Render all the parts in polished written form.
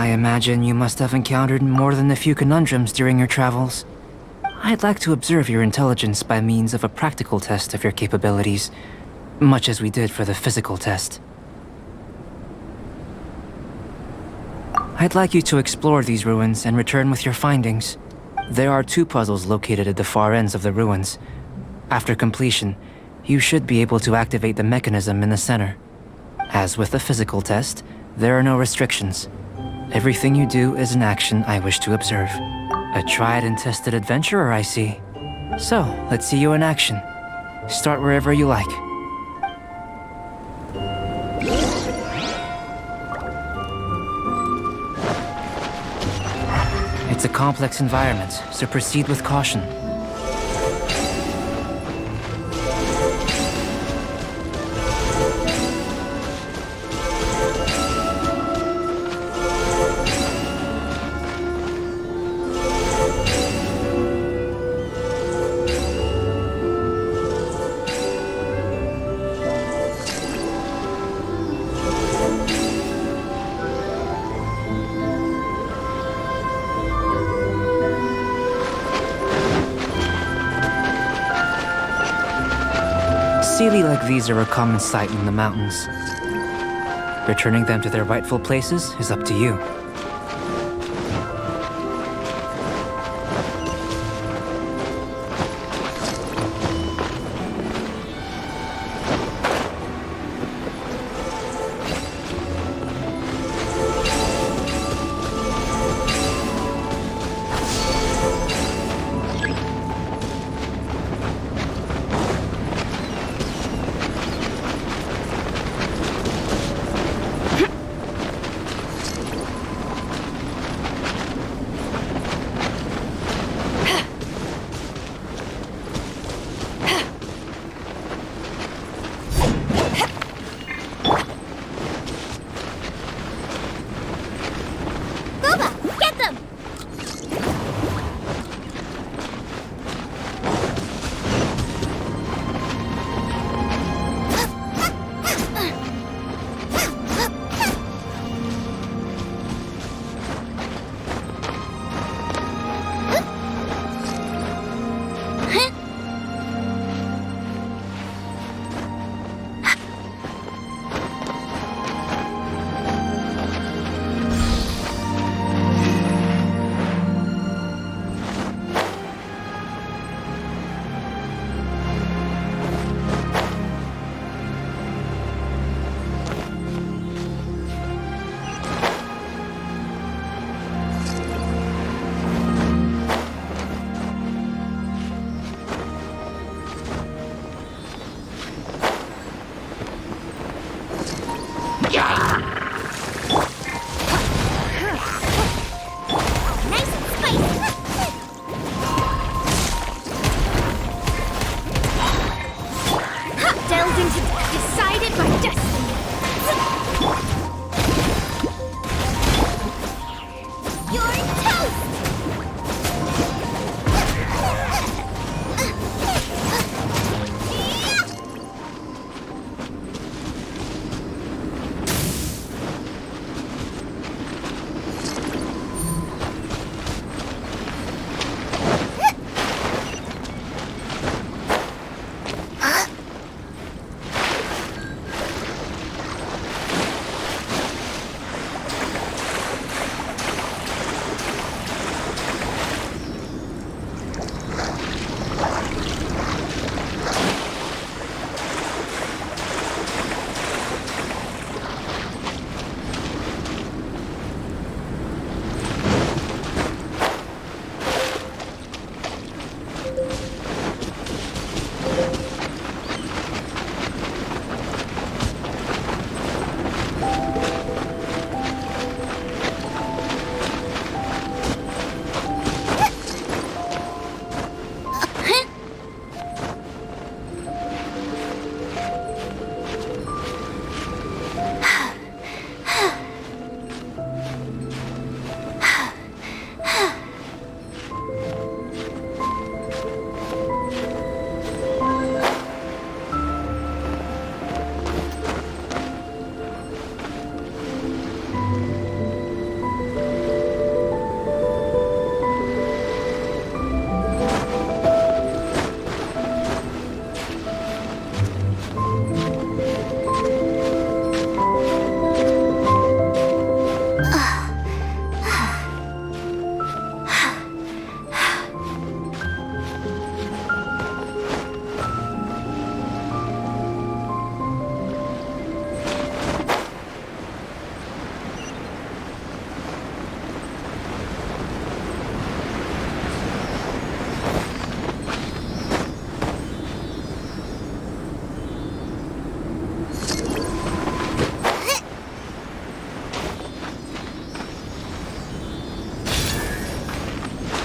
I imagine you must have encountered more than a few conundrums during your travels. I'd like to observe your intelligence by means of a practical test of your capabilities, much as we did for the physical test. I'd like you to explore these ruins and return with your findings. There are 2 puzzles located at the far ends of the ruins. After completion, you should be able to activate the mechanism in the center. As with the physical test, there are no restrictions. Everything you do is an action I wish to observe. A tried and tested adventurer, I see. So, let's see you in action. Start wherever you like. It's a complex environment, so proceed with caution. Sealy like these are a common sight in the mountains. Returning them to their rightful places is up to you.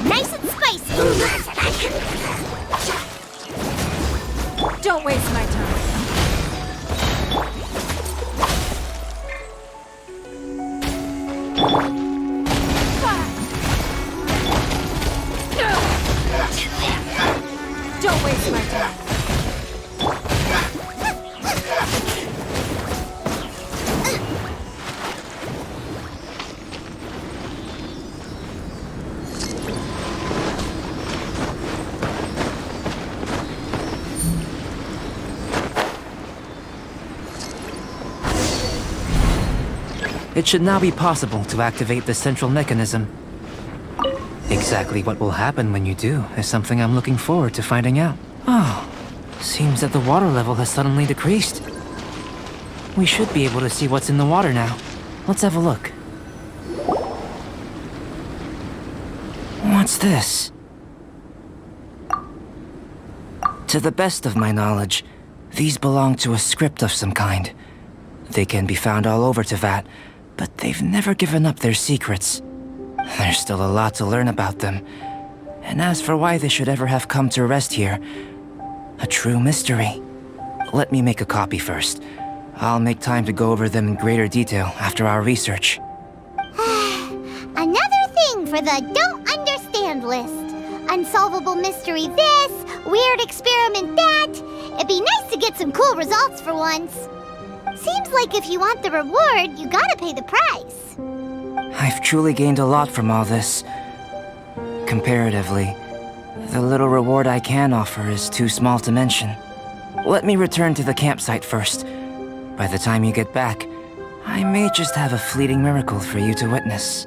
Nice and spicy! Don't waste my time. Don't waste my time. It should now be possible to activate the central mechanism. Exactly what will happen when you do is something I'm looking forward to finding out. Oh, seems that the water level has suddenly decreased. We should be able to see what's in the water now. Let's have a look. What's this? To the best of my knowledge, these belong to a script of some kind. They can be found all over Teyvat, but they've never given up their secrets. There's still a lot to learn about them. And as for why they should ever have come to rest here, a true mystery. Let me make a copy first. I'll make time to go over them in greater detail after our research. Another thing for the don't understand list. Unsolvable mystery this, weird experiment that. It'd be nice to get some cool results for once. Seems like if you want the reward, you gotta pay the price. I've truly gained a lot from all this. Comparatively, the little reward I can offer is too small to mention. Let me return to the campsite first. By the time you get back, I may just have a fleeting miracle for you to witness.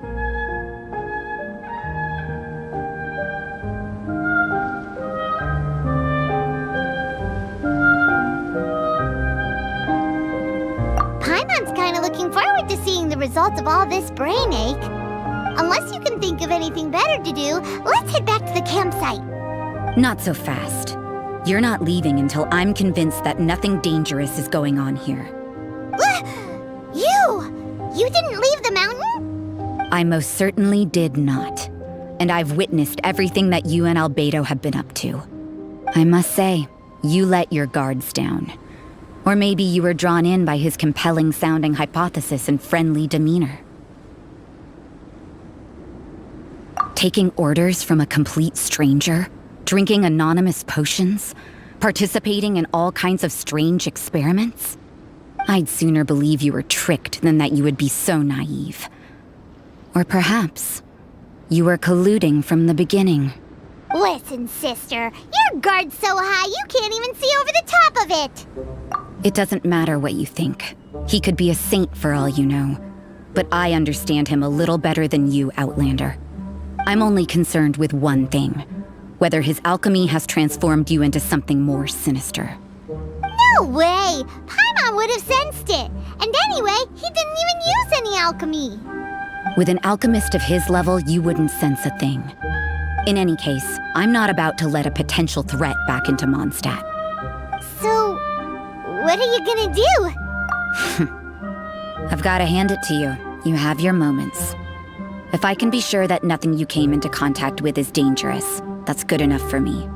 Paimon's kinda looking forward to seeing the results of all this brain ache. Unless you can think of anything better to do, let's head back to the campsite. Not so fast. You're not leaving until I'm convinced that nothing dangerous is going on here. You didn't leave the mountain? I most certainly did not. And I've witnessed everything that you and Albedo have been up to. I must say, you let your guards down. Or maybe you were drawn in by his compelling-sounding hypothesis and friendly demeanor. Taking orders from a complete stranger, drinking anonymous potions, participating in all kinds of strange experiments? I'd sooner believe you were tricked than that you would be so naive. Or perhaps you were colluding from the beginning. Listen, sister, your guard's so high you can't even see over the top of it. It doesn't matter what you think. He could be a saint for all you know. But I understand him a little better than you, Outlander. I'm only concerned with one thing. Whether his alchemy has transformed you into something more sinister. No way! Paimon would have sensed it. And anyway, he didn't even use any alchemy. With an alchemist of his level, you wouldn't sense a thing. In any case, I'm not about to let a potential threat back into Mondstadt. So, what are you gonna do? I've gotta hand it to you. You have your moments. If I can be sure that nothing you came into contact with is dangerous, that's good enough for me.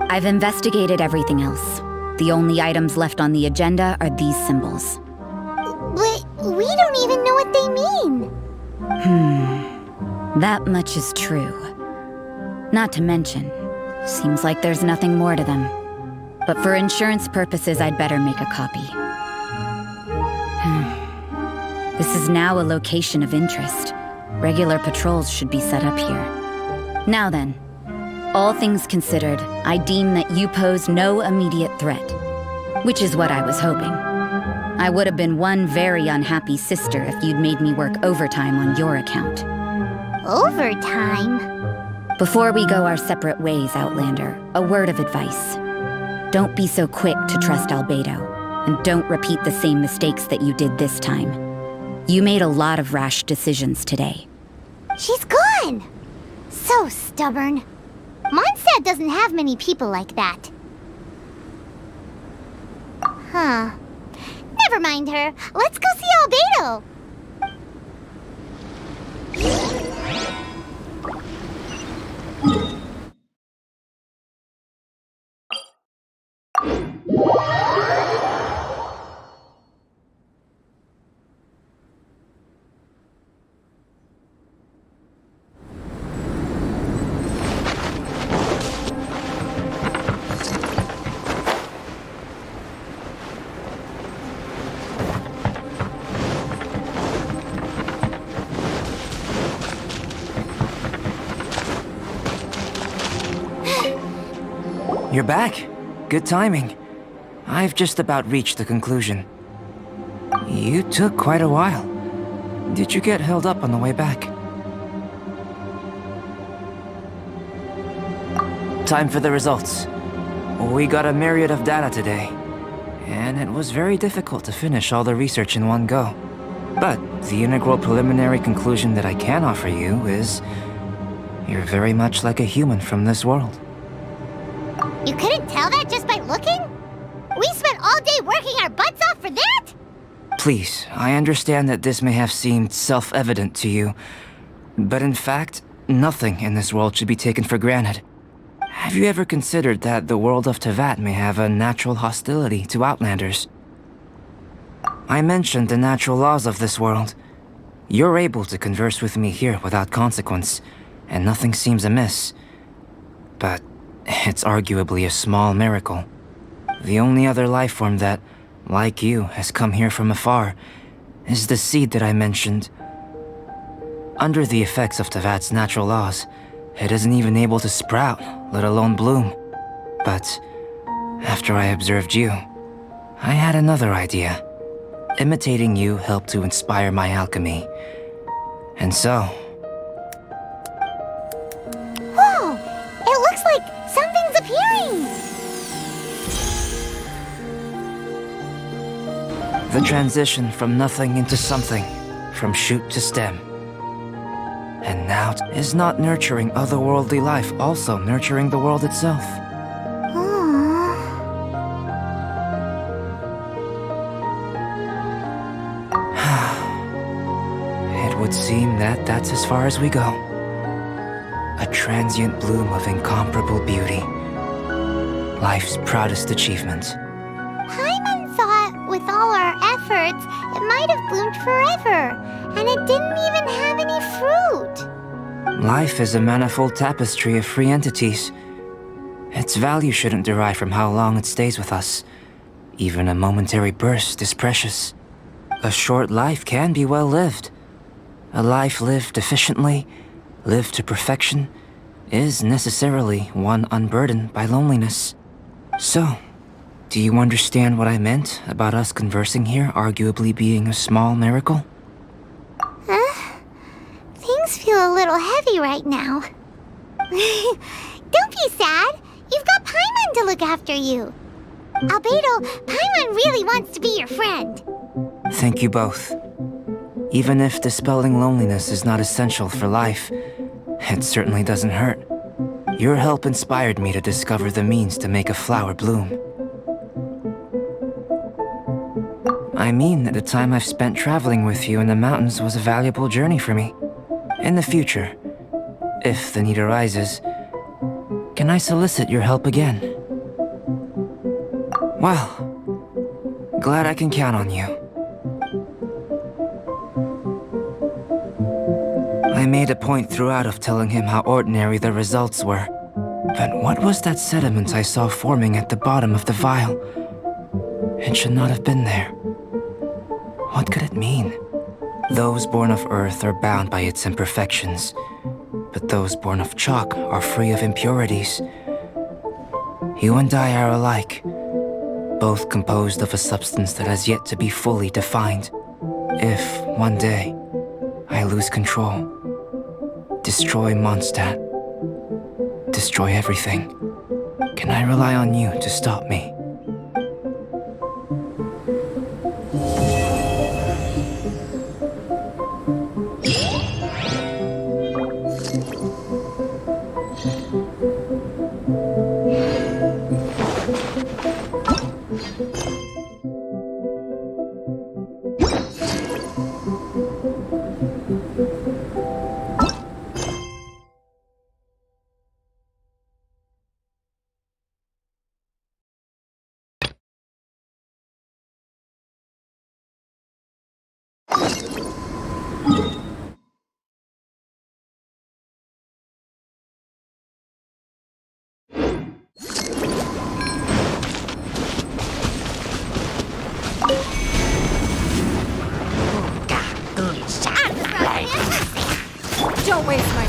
I've investigated everything else. The only items left on the agenda are these symbols. But we don't even know what they mean. That much is true. Not to mention, seems like there's nothing more to them. But for insurance purposes, I'd better make a copy. This is now a location of interest. Regular patrols should be set up here. Now then, all things considered, I deem that you pose no immediate threat. Which is what I was hoping. I would have been one very unhappy sister if you'd made me work overtime on your account. Overtime? Before we go our separate ways, Outlander, a word of advice. Don't be so quick to trust Albedo, and don't repeat the same mistakes that you did this time. You made a lot of rash decisions today. She's gone! So stubborn. Mondstadt doesn't have many people like that. Huh. Never mind her. Let's go see Albedo. You're back. Good timing. I've just about reached the conclusion. You took quite a while. Did you get held up on the way back? Time for the results. We got a myriad of data today, and it was very difficult to finish all the research in one go. But the integral preliminary conclusion that I can offer you is you're very much like a human from this world. You couldn't tell that just by looking? We spent all day working our butts off for that? Please, I understand that this may have seemed self-evident to you, but in fact, nothing in this world should be taken for granted. Have you ever considered that the world of Teyvat may have a natural hostility to Outlanders? I mentioned the natural laws of this world. You're able to converse with me here without consequence, and nothing seems amiss. But it's arguably a small miracle. The only other life form that, like you, has come here from afar is the seed that I mentioned. Under the effects of Teyvat's natural laws, it isn't even able to sprout, let alone bloom. But after I observed you, I had another idea. Imitating you helped to inspire my alchemy. And so... Whoa! It looks like something's appearing! The transition from nothing into something, from shoot to stem. And now is not nurturing otherworldly life also nurturing the world itself? It would seem that that's as far as we go. A transient bloom of incomparable beauty. Life's proudest achievement. Paimon thought with all our efforts, it might have bloomed forever, and it didn't even have any fruit. Life is a manifold tapestry of free entities. Its value shouldn't derive from how long it stays with us. Even a momentary burst is precious. A short life can be well lived. A life lived efficiently, lived to perfection, is necessarily one unburdened by loneliness. So, do you understand what I meant about us conversing here arguably being a small miracle? Things feel a little heavy right now. Don't be sad. You've got Paimon to look after you. Albedo, Paimon really wants to be your friend. Thank you both. Even if dispelling loneliness is not essential for life, it certainly doesn't hurt. Your help inspired me to discover the means to make a flower bloom. I mean that the time I've spent traveling with you in the mountains was a valuable journey for me. In the future, if the need arises, can I solicit your help again? Well, glad I can count on you. I made a point throughout of telling him how ordinary the results were. But what was that sediment I saw forming at the bottom of the vial? It should not have been there. What could it mean? Those born of earth are bound by its imperfections, but those born of chalk are free of impurities. You and I are alike, both composed of a substance that has yet to be fully defined. If, one day, I lose control, destroy Mondstadt, destroy everything, can I rely on you to stop me? Don't waste my